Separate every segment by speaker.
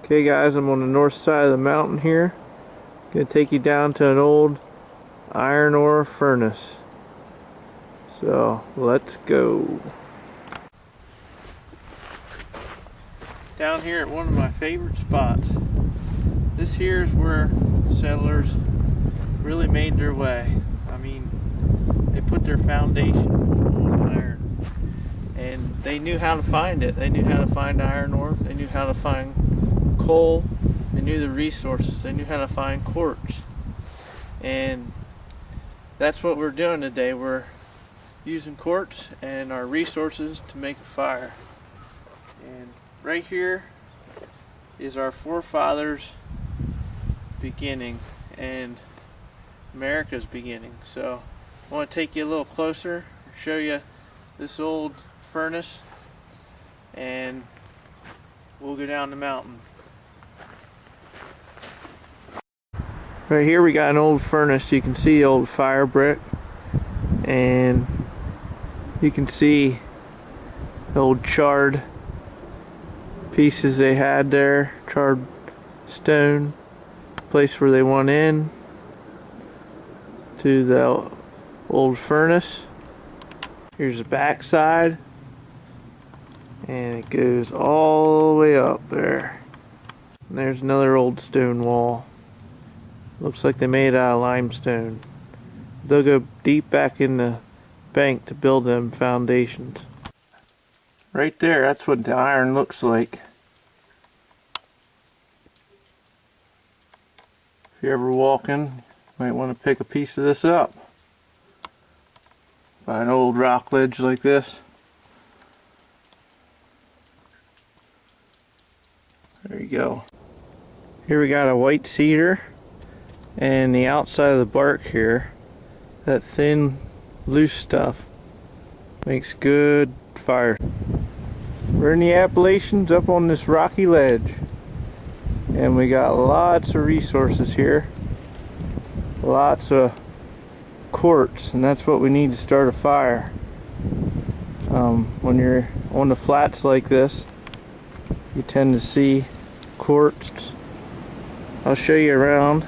Speaker 1: Okay guys, I'm on the north side of the mountain here. Gonna take you down to an old iron ore furnace. So let's go. Down here at one of my favorite spots. This here is where settlers really made their way. I mean, they put their foundation on iron, and they knew how to find it. They knew how to find iron ore. They knew how to find coal. They knew the resources. They knew how to find quartz. And that's what we're doing today. We're using quartz and our resources to make a fire. And right here is our forefathers' beginning and America's beginning. So I want to take you a little closer, show you this old furnace, and we'll go down the mountain. Right here we got an old furnace. You can see the old fire brick, and you can see the old charred pieces they had there, charred stone, place where they went in to the old furnace. Here's the back side, and it goes all the way up there. And there's another old stone wall. Looks like they made it out of limestone. They'll go deep back in the bank to build them foundations. Right there, that's what the iron looks like. If you're ever walking, you might want to pick a piece of this up. By an old rock ledge like this. There you go. Here we got a white cedar, and the outside of the bark here, that thin loose stuff, makes good fire. We're in the Appalachians up on this rocky ledge, and we got lots of resources here, lots of quartz, and that's what we need to start a fire. When you're on the flats like this, you tend to see quartz. I'll show you around.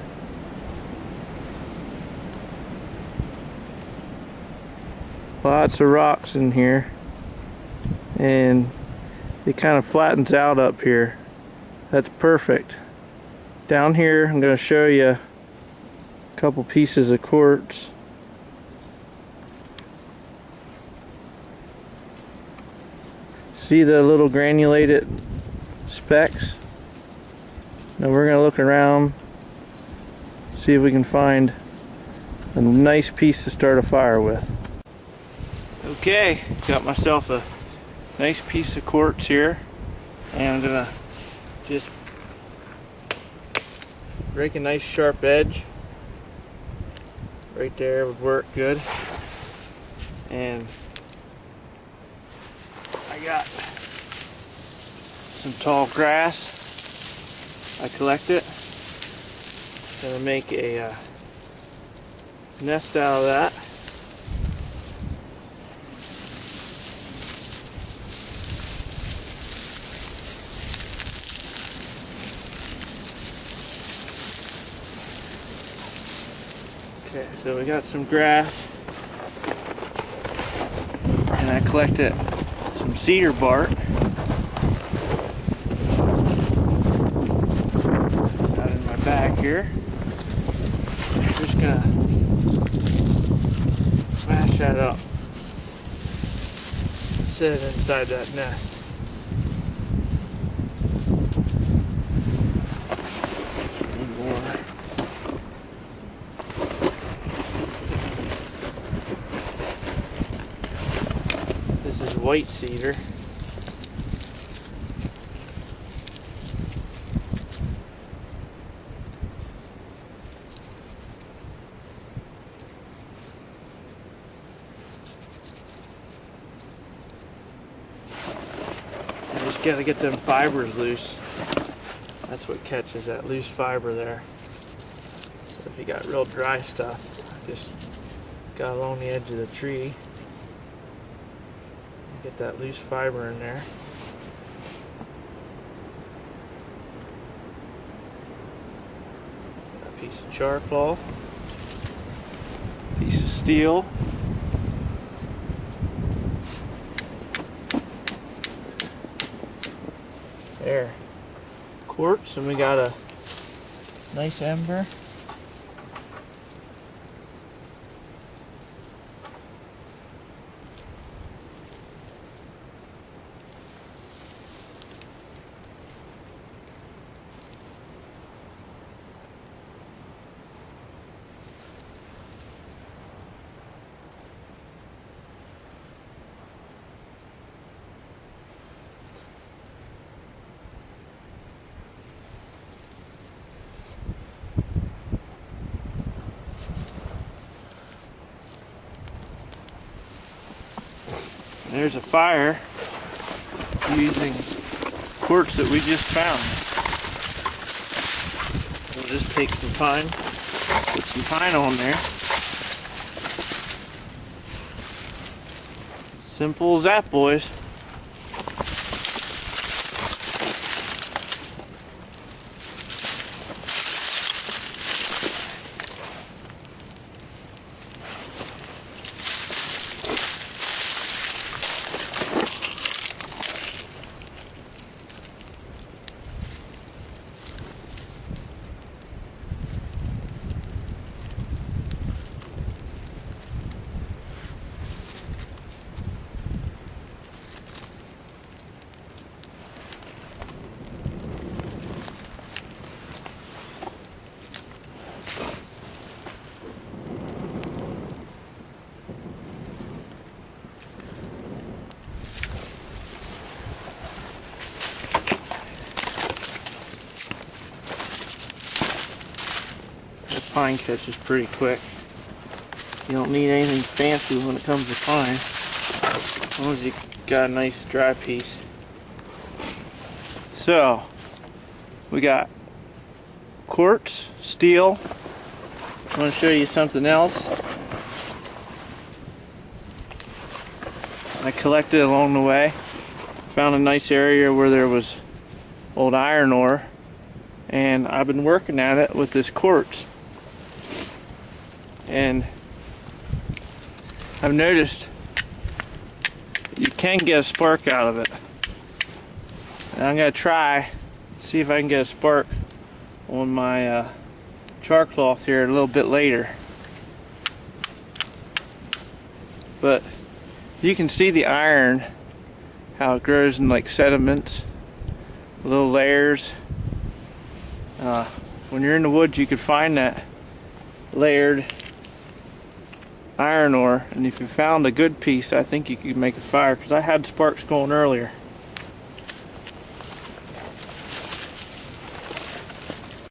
Speaker 1: Lots of rocks in here, and it kind of flattens out up here. That's perfect. Down here I'm going to show you a couple pieces of quartz. See the little granulated specks? Now we're going to look around, see if we can find a nice piece to start a fire with. Okay, got myself a nice piece of quartz here, and I'm gonna just break a nice sharp edge. Right there would work good. And I got some tall grass. I collect it. Gonna make a nest out of that. Okay, so we got some grass, and I collected some cedar bark out in my bag here. I'm just gonna smash that up, set it inside that nest. This is white cedar. I just gotta get them fibers loose. That's what catches that loose fiber there. So if you got real dry stuff, just got along the edge of the tree. Get that loose fiber in there. piece of char cloth, piece of steel, there, quartz, and we got a nice ember. There's a fire using quartz that we just found. We'll just take some pine, put some pine on there. Simple as that, boys. Pine catches pretty quick. You don't need anything fancy when it comes to pine, as long as you got a nice dry piece. So we got quartz, steel. I want to show you something else I collected along the way. Found a nice area where there was old iron ore, and I've been working at it with this quartz. And I've noticed you can get a spark out of it. And I'm going to try, see if I can get a spark on my char cloth here a little bit later. But you can see the iron, how it grows in like sediments, little layers. When you're in the woods, you could find that layered iron ore, and if you found a good piece, I think you could make a fire, because I had sparks going earlier.